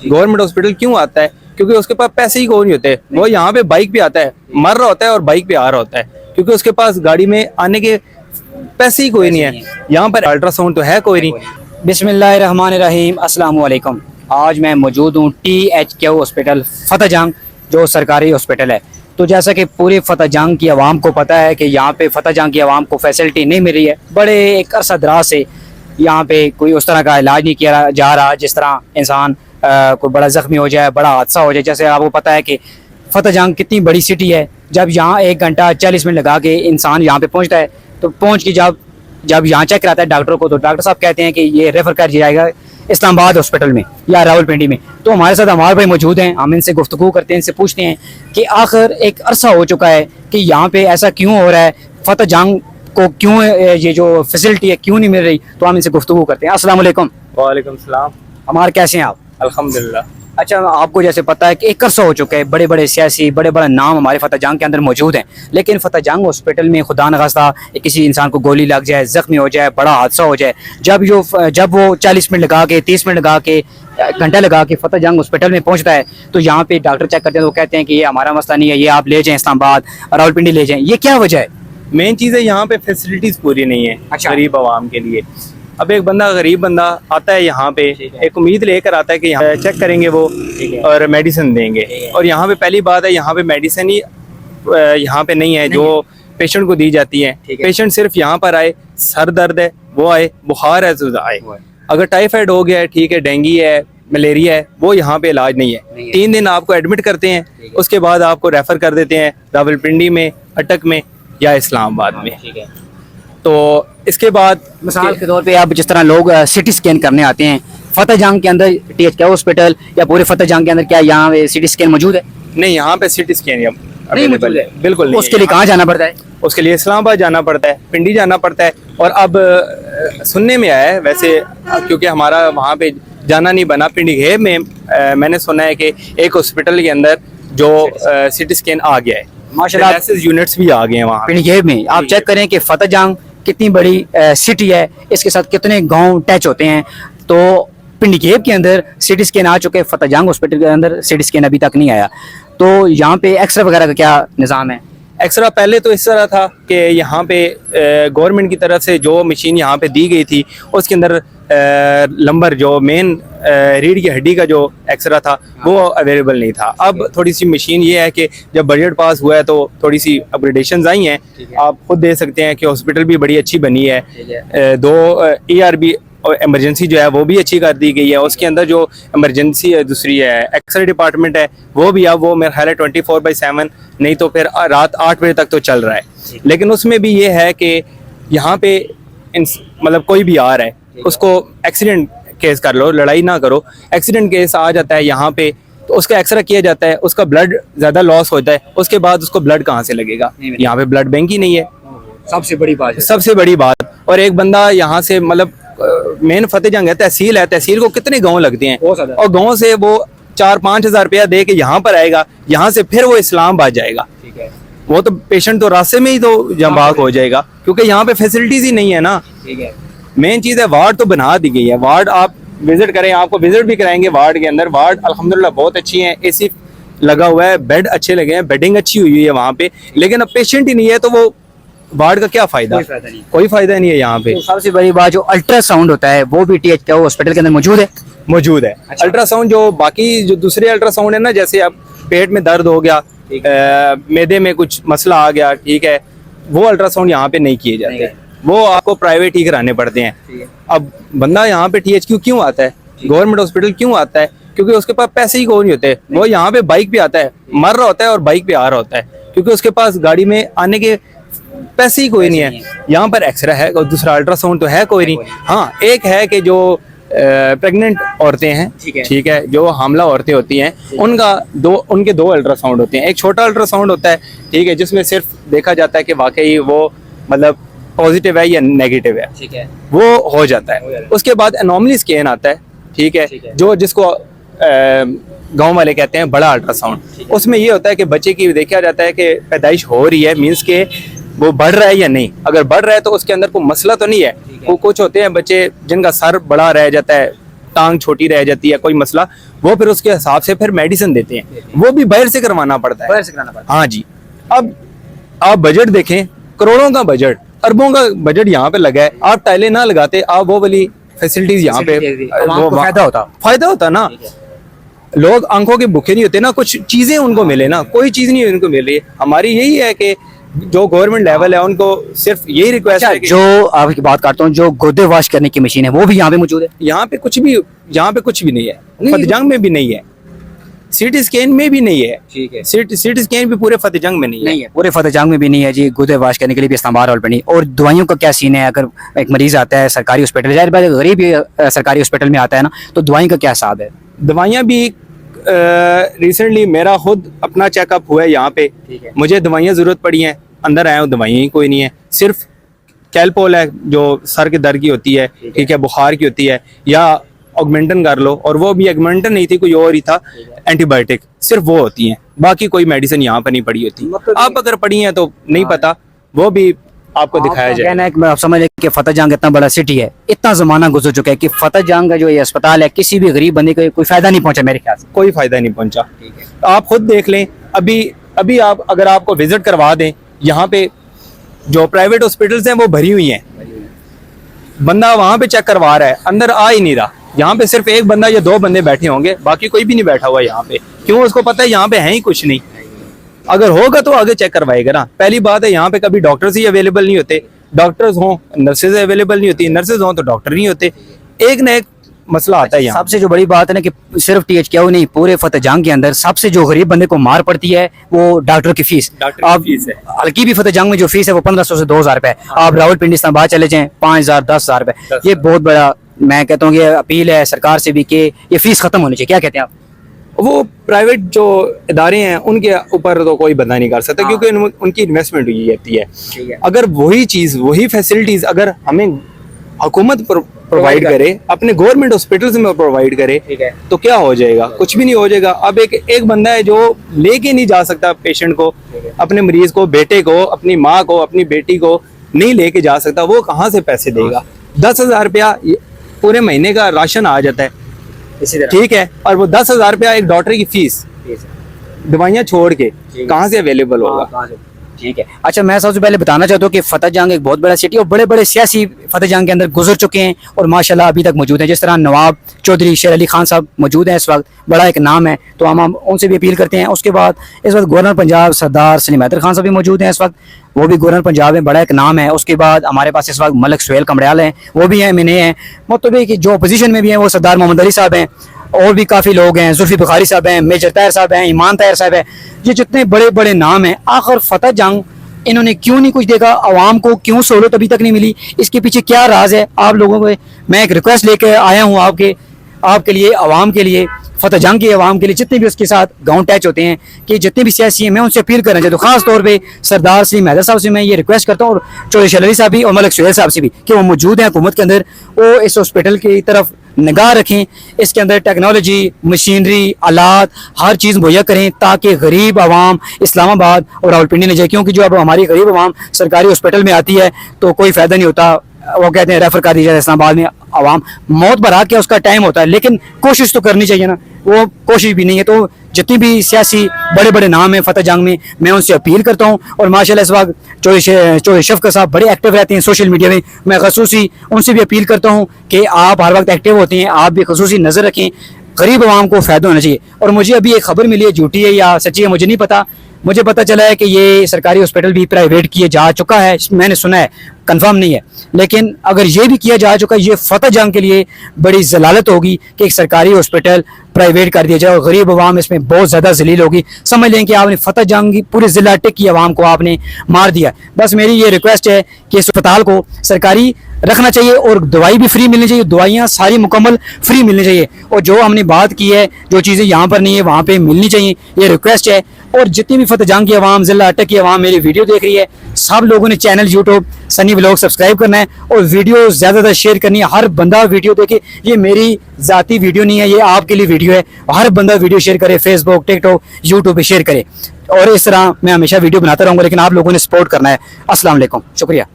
Government hospital क्यों आता है? क्योंकि उसके पास पैसे ही कोई नहीं होते। वो यहाँ पे बाइक पे आता है, मर रहा होता है और बाइक पे आ रहा होता है, क्योंकि उसके पास गाड़ी में आने के पैसे ही कोई नहीं है। यहाँ पर अल्ट्रासाउंड तो है कोई नहीं। बिस्मिल्लाहिर्रहमानिर्रहीम, अस्सलाम वालेकुम। आज मैं मौजूद हूँ THQ हॉस्पिटल फतेह जंग, जो सरकारी हॉस्पिटल है। तो जैसा कि पूरी फतेह जंग की आवाम को पता है कि यहाँ पे फतेह जंग की आवाम को फैसिलिटी नहीं मिल रही है। बड़े एक अरसा दराज से यहाँ पे कोई उस तरह का इलाज नहीं किया जा रहा जिस तरह इंसान कोई बड़ा ज़ख्मी हो जाए, बड़ा हादसा हो जाए। जैसे आपको पता है कि फतेह जंग कितनी बड़ी सिटी है। जब यहाँ 1 घंटा 40 मिनट लगा के इंसान यहाँ पे पहुँचता है, तो पहुँच के जब यहाँ चेक कराता है डॉक्टर को, तो डॉक्टर साहब कहते हैं कि ये रेफर कर दिया जाएगा इस्लामाबाद हॉस्पिटल में या रावलपिंडी में। तो हमारे साथ हमारे भाई मौजूद हैं, हम इनसे गुफ्तगू करते हैं, इनसे पूछते हैं कि आखिर एक अरसा हो चुका है कि यहाँ पे ऐसा क्यों हो रहा है, फतेह जंग को क्यों ये जो फैसिलिटी है क्यों नहीं मिल रही। तो हम इनसे गुफ्तगू करते हैं। अस्सलाम वालेकुम। वालेकुम सलाम। हमारे कैसे हैं आप? अल्हम्दुलिल्लाह। अच्छा, आपको जैसे पता है कि एक अरसा हो चुका है, बड़े बड़े सियासी बड़े बड़े नाम हमारे फतेह जंग के अंदर मौजूद हैं, लेकिन फतेह जंग हॉस्पिटल में खुदा न खास्ता किसी इंसान को गोली लग जाए, जख्मी हो जाए, बड़ा हादसा हो जाए, जब वो 40 मिनट लगा के 30 मिनट लगा के घंटा लगा के फतेह जंग हॉस्पिटल में पहुंचता है, तो यहाँ पे डॉक्टर चेक करते हैं तो वो कहते हैं कि ये हमारा मसला नहीं है, ये आप ले जाएं इस्लामाबाद, रावलपिंडी ले जाएं। ये क्या वजह है? मेन चीज़ है यहाँ पे फैसिलिटीज पूरी नहीं है। अच्छा। गरीब आवाम के लिए। अब एक बंदा गरीब बंदा आता है यहाँ पे, एक उम्मीद लेकर आता है कि यहाँ चेक करेंगे वो और मेडिसिन देंगे, और यहाँ पे पहली बात है यहाँ पे मेडिसिन ही यहाँ पे नहीं है जो पेशेंट को दी जाती है। पेशेंट सिर्फ यहाँ पर आए, सर दर्द है वो आए, बुखार है तो आए, अगर टाइफाइड हो गया है ठीक है, डेंगू है, मलेरिया है, वो यहाँ पे इलाज नहीं है। 3 दिन आपको एडमिट करते हैं, उसके बाद आपको रेफर कर देते हैं रावलपिंडी में, अटक में या इस्लामाबाद में। तो इसके बाद मिसाल के तौर पे आप जिस तरह लोग सिटी स्कैन करने आते हैं फतेह जंग के अंदर, THQ हॉस्पिटल या पूरे फतेह जंग के अंदर क्या यहाँ सिटी स्कैन मौजूद है? नहीं, यहाँ पे सिटी स्कैन नहीं मौजूद है, बिल्कुल नहीं। उसके लिए कहाँ जाना पड़ता है? उसके लिए इस्लामाबाद जाना पड़ता है, पिंडी जाना पड़ता है। और अब सुनने में आया है वैसे, क्योंकि हमारा वहाँ पे जाना नहीं बना, पिंडी घेब में मैंने सुना है कि एक हॉस्पिटल के अंदर जो सिटी स्कैन आ गया है, माशाल्लाह यूनिट्स भी आ गए हैं वहाँ पिंडी घेब में। आप चेक करें कि फतेह जंग कितनी बड़ी सिटी है, इसके साथ कितने गांव टच होते हैं। तो पिंडी घेब के अंदर सिटी स्कैन आ चुके हैं, फतेह जंग हॉस्पिटल के अंदर सिटी स्कैन अभी तक नहीं आया। तो यहाँ पे एक्सरे वगैरह का क्या निज़ाम है? एक्सरा पहले तो इस तरह था कि यहाँ पे गवर्नमेंट की तरफ से जो मशीन यहाँ पे दी गई थी, उसके अंदर लंबर जो मेन रीढ़ की हड्डी का जो एक्सरा था वो अवेलेबल नहीं था। अब थोड़ी सी मशीन ये है कि जब बजट पास हुआ है तो थोड़ी सी अपग्रेडेशन आई हैं। आप खुद देख सकते हैं कि हॉस्पिटल भी बड़ी अच्छी बनी है। 2 ERB और इमरजेंसी जो है वो भी अच्छी कर दी गई है। उसके अंदर जो इमरजेंसी है, दूसरी है एक्सरे डिपार्टमेंट है, वो भी अब वो मेरे ख्याल है 24/7 नहीं तो फिर रात 8 बजे तक तो चल रहा है। लेकिन उसमें भी ये है कि यहाँ पे मतलब कोई भी आ रहा है, उसको एक्सीडेंट केस कर लो, लड़ाई ना करो, एक्सीडेंट केस आ जाता है यहाँ पे तो उसका एक्सरा किया जाता है, उसका ब्लड ज़्यादा लॉस होता है, उसके बाद उसको ब्लड कहाँ से लगेगा? यहाँ पे ब्लड बैंक ही नहीं है। सबसे बड़ी बात है, सबसे बड़ी बात। और एक बंदा यहाँ से मतलब मेन फतेह जंग है, तहसील है, तहसील को कितने गाँव लगते हैं, और गाँव से वो 4-5 हज़ार रुपया दे के यहाँ पर आएगा, यहाँ से फिर वो इस्लामाबाद जाएगा। वो तो पेशेंट तो रास्ते में ही तो जंबाक हो जाएगा, क्योंकि यहाँ पे फैसिलिटीज ही नहीं है ना। मेन चीज़ है वार्ड तो बना दी गई है, वार्ड आप विजिट करें, आपको विजिट भी कराएंगे वार्ड के अंदर। वार्ड अल्हम्दुलिल्लाह बहुत अच्छी है, AC लगा हुआ है, बेड अच्छे लगे हैं, बेडिंग अच्छी हुई है वहाँ पे, लेकिन अब पेशेंट ही नहीं है तो वो वार्ड का क्या फायदा? कोई फायदा नहीं है यहाँ पे। तो सबसे बड़ी बात जो अल्ट्रासाउंड होता है वो भी THQ हॉस्पिटल के अंदर मौजूद है। अच्छा। अल्ट्रासाउंड जो बाकी जो दूसरे अल्ट्रासाउंड है ना, जैसे अब पेट में दर्द हो गया, मैदे में कुछ मसला आ गया, ठीक है, वो अल्ट्रासाउंड यहाँ पे नहीं किए जाते, वो आपको प्राइवेट ही कराने पड़ते हैं। अब बंदा यहाँ पे THQ क्यों आता है, गवर्नमेंट हॉस्पिटल क्यों आता है? क्योंकि उसके पास पैसे ही कोई नहीं होते। वो यहाँ पे बाइक पे आता है, मर रहा होता है और बाइक पे आ रहा होता है, क्योंकि उसके पास गाड़ी में आने के पैसे ही कोई नहीं है। यहाँ पर एक्सरे है और दूसरा अल्ट्रासाउंड तो है कोई नहीं। हाँ, एक है कि जो प्रेग्नेंट औरतें हैं, ठीक है, जो हामला औरतें होती हैं, उनके 2 अल्ट्रासाउंड होते हैं। एक छोटा अल्ट्रासाउंड होता है, ठीक है, जिसमें सिर्फ देखा जाता है कि वाकई वो मतलब पॉजिटिव है या नेगेटिव है, ठीक है, वो हो जाता है। उसके बाद एनोमली स्कैन आता है, ठीक है, जो जिसको गांव वाले कहते हैं बड़ा अल्ट्रासाउंड। उसमें ये होता है कि बच्चे की देखा जाता है कि पैदाइश हो रही है, मीन्स के वो बढ़ रहा है या नहीं। अगर बढ़ रहा है तो उसके अंदर कोई मसला तो नहीं है। वो कुछ होते हैं बच्चे जिनका सर बड़ा रह जाता है, टांग छोटी रह जाती है, कोई मसला, वो फिर उसके हिसाब से फिर मेडिसिन देते हैं, वो भी बाहर से करवाना पड़ता है। बाहर से कराना पड़ता हाँ जी। अब आप बजट देखें, करोड़ों का बजट, अरबों का बजट यहाँ पे लगा है, आप टाइलें ना लगाते, आप वो वाली फैसिलिटीज यहाँ पे वो फायदा होता ना। लोग आंखों के भूखे नहीं होते ना, कुछ चीजें उनको मिले ना, कोई चीज नहीं उनको मिल रही है। हमारी यही है कि जो गवर्नमेंट लेवल है उनको सिर्फ यही रिक्वेस्ट है कि जो आपकी बात करता हूँ, जो गुर्दे वॉश करने की मशीन है वो भी यहाँ पे मौजूद है। यहाँ पे कुछ भी नहीं है, फतेहजंग में भी नहीं है, सिटी स्कैन में भी नहीं है। ठीक है, सिटी स्कैन भी पूरे फतेहजंग में नहीं है। पूरे फतेहजंग में भी नहीं है जी। गुर्दे वॉश करने के लिए भी इस्लामाबाद और बनी। और दवाइयों का क्या सीन है? अगर एक मरीज आता है सरकारी हॉस्पिटल, जाहिर बात है गरीब ही सरकारी हॉस्पिटल में आता है ना, तो दवाई का क्या हिसाब है? दवाइयाँ भी रिसेंटली मेरा खुद अपना चेकअप हुआ है यहाँ पे, मुझे दवाइयाँ जरूरत पड़ी हैं, अंदर आया हूँ दवाइयाँ ही कोई नहीं है, सिर्फ कैलपोल है जो सर के दर्द की होती है, ठीक है, बुखार की होती है, या ऑगमेंटन कर लो, और वो भी ऑगमेंटन नहीं थी, कोई और ही था, एंटीबायोटिक, सिर्फ वो होती हैं, बाकी कोई मेडिसिन यहाँ पर नहीं पड़ी होती। आप अगर पड़ी हैं तो नहीं पता, वो भी आपको दिखाया जाए। कहना है कि आप समझ लें कि फतेहजंग इतना बड़ा सिटी है, इतना जमाना गुजर चुका है कि फतेहजंग का जो ये अस्पताल है किसी भी गरीब बंदे को कोई फायदा नहीं पहुंचा, मेरे ख्याल से कोई फायदा नहीं पहुंचा। आप खुद देख लें, अभी आप अगर आपको विजिट करवा दें, यहाँ पे जो प्राइवेट हॉस्पिटल्स हैं वो भरी हुई हैं, बंदा वहां पे चेक करवा रहा है, अंदर आ ही नहीं रहा। यहाँ पे सिर्फ एक बंदा या दो बंदे बैठे होंगे, बाकी कोई भी नहीं बैठा हुआ यहाँ पे। क्यों? उसको पता है यहाँ पे है ही कुछ नहीं, अगर होगा तो आगे चेक करवाएगा ना। पहली बात है यहाँ पे कभी डॉक्टर्स ही अवेलेबल नहीं होते, डॉक्टर्स हों नर्सेज अवेलेबल नहीं होती, नर्सेज हों तो डॉक्टर नहीं होते, एक ना एक मसला आता है यहाँ। सबसे जो बड़ी बात है ना कि सिर्फ THQ नहीं, पूरे फतेहजंग के अंदर सबसे जो गरीब बंदे को मार पड़ती है वो डॉक्टर की फीस। आप हल्की भी फतेहजंग में जो फीस है वो 1500 से 2000 रुपए। आप रावलपिंडी इस्लामाबाद चले जाएं 5000 10,000 रुपए। ये बहुत बड़ा, मैं कहता हूँ ये अपील है सरकार से भी कि ये फीस खत्म होनी चाहिए। क्या कहते हैं आप? वो प्राइवेट जो इदारे हैं उनके ऊपर तो कोई बंदा नहीं कर सकता, क्योंकि उनकी इन्वेस्टमेंट हुई रहती है। अगर वही चीज, वही फैसिलिटीज अगर हमें हुकूमत प्रोवाइड करे, अपने गवर्नमेंट हॉस्पिटल्स में प्रोवाइड करे, तो क्या हो जाएगा? कुछ भी नहीं हो जाएगा। अब एक बंदा है जो लेके नहीं जा सकता पेशेंट को, अपने मरीज को, बेटे को, अपनी माँ को, अपनी बेटी को नहीं लेके जा सकता, वो कहाँ से पैसे देगा? 10,000 रुपया पूरे महीने का राशन आ जाता है, ठीक है, और वो 10,000 रुपया एक डॉक्टर की फीस, दवाइयाँ छोड़ के कहाँ से अवेलेबल होगा? ठीक है। अच्छा, मैं सबसे पहले बताना चाहता हूँ कि फतेहजंग एक बहुत बड़ा सिटी और बड़े बड़े सियासी फतेहजंग के अंदर गुजर चुके हैं और माशाल्लाह अभी तक मौजूद हैं। जिस तरह नवाब चौधरी शेर अली खान साहब मौजूद हैं इस वक्त, बड़ा एक नाम है, तो हम उनसे भी अपील करते हैं। उसके बाद इस वक्त गवर्नर पंजाब सरदार सलीम हैदर खान साहब भी मौजूद हैं इस वक्त, वो भी गवर्नर पंजाब में बड़ा एक नाम है। उसके बाद हमारे पास इस वक्त मलिक सुहेल कमरियाल हैं, वो भी हैं, मैंने हैं, मतलब कि जो अपोजिशन में भी हैं वो सरदार मोहम्मद अली साहब हैं, और भी काफ़ी लोग हैं, जुल्फी बुखारी साहब हैं, मेजर ताहिर साहब हैं, ईमान ताहिर साहब हैं। ये जितने बड़े बड़े नाम हैं, आखिर फतेहजंग इन्होंने क्यों नहीं कुछ देखा? आवाम को क्यों सहूलत अभी तक नहीं मिली? इसके पीछे क्या राज है? आप लोगों को मैं एक रिक्वेस्ट लेकर आया हूँ आपके लिए, आवाम के लिए, फतेहजंग के आवाम के लिए, जितने भी उसके साथ गाँव टैच होते हैं, कि जितने भी सियासी हैं, मैं उनसे अपील करना चाहता हूँ, खास तौर पे सरदार सलीम हैदर साहब से मैं ये रिक्वेस्ट करता हूँ, और चौधरी शेर अली साहब भी और मलिक सुहेल साहब से भी, कि वो मौजूद हैं हुकूमत के अंदर, वो इस हॉस्पिटल की तरफ निगाह रखें, इसके अंदर टेक्नोलॉजी, मशीनरी, आलात, हर चीज़ मुहैया करें, ताकि गरीब आवाम इस्लामाबाद और रावलपिंडी न जाए। क्योंकि जो अब हमारी गरीब आवाम सरकारी हॉस्पिटल में आती है तो कोई फ़ायदा नहीं होता, वो कहते हैं रेफर कर दिया जाए इस्लामाबाद में। आवाम मौत भरा के उसका टाइम होता है, लेकिन कोशिश तो करनी चाहिए ना, वो कोशिश भी नहीं है। तो जितनी भी सियासी बड़े बड़े नाम हैं फतेहजंग में, मैं उनसे अपील करता हूँ, और माशाल्लाह इस वक्त चौधरी शफकत साहब बड़े एक्टिव रहते हैं सोशल मीडिया में, मैं खसूसी उनसे भी अपील करता हूँ कि आप हर वक्त एक्टिव होते हैं, आप भी खसूसी नज़र रखें, गरीब आवाम को फ़ायदा होना चाहिए। और मुझे अभी एक खबर मिली है, झूठी है या सच्ची है मुझे नहीं पता, मुझे पता चला है कि ये सरकारी हॉस्पिटल भी प्राइवेट किए जा चुका है, मैंने सुना है, कंफर्म नहीं है, लेकिन अगर ये भी किया जा चुका है, ये फतेहजंग के लिए बड़ी जलालत होगी कि एक सरकारी हॉस्पिटल प्राइवेट कर दिया जाए और गरीब आवाम इसमें बहुत ज़्यादा जलील होगी। समझ लें कि आपने फतेहजंग की पूरे ज़िला टिक की आवाम को आपने मार दिया। बस मेरी ये रिक्वेस्ट है कि इस अस्पताल को सरकारी रखना चाहिए और दवाई भी फ्री मिलनी चाहिए, दवाइयाँ सारी मुकम्मल फ्री मिलनी चाहिए, और जो हमने बात की है, जो चीज़ें यहाँ पर नहीं है वहाँ पे मिलनी चाहिए, ये रिक्वेस्ट है। और जितनी भी फतेहजंग की आवाम, ज़िला अटक की आवाम मेरी वीडियो देख रही है, सब लोगों ने channel YouTube Sunny vlog subscribe करना है और वीडियो ज़्यादा ज़्यादा शेयर करनी है। हर बंदा वीडियो देखे, ये मेरी ज़ाती वीडियो नहीं है, ये आपके लिए वीडियो है, हर बंदा वीडियो शेयर करे, फेसबुक, टिकटॉक, यूट्यूब पे शेयर करे, और इस तरह मैं हमेशा वीडियो बनाता रहूँगा, लेकिन आप लोगों ने सपोर्ट करना है। अस्सलाम वालेकुम, शुक्रिया।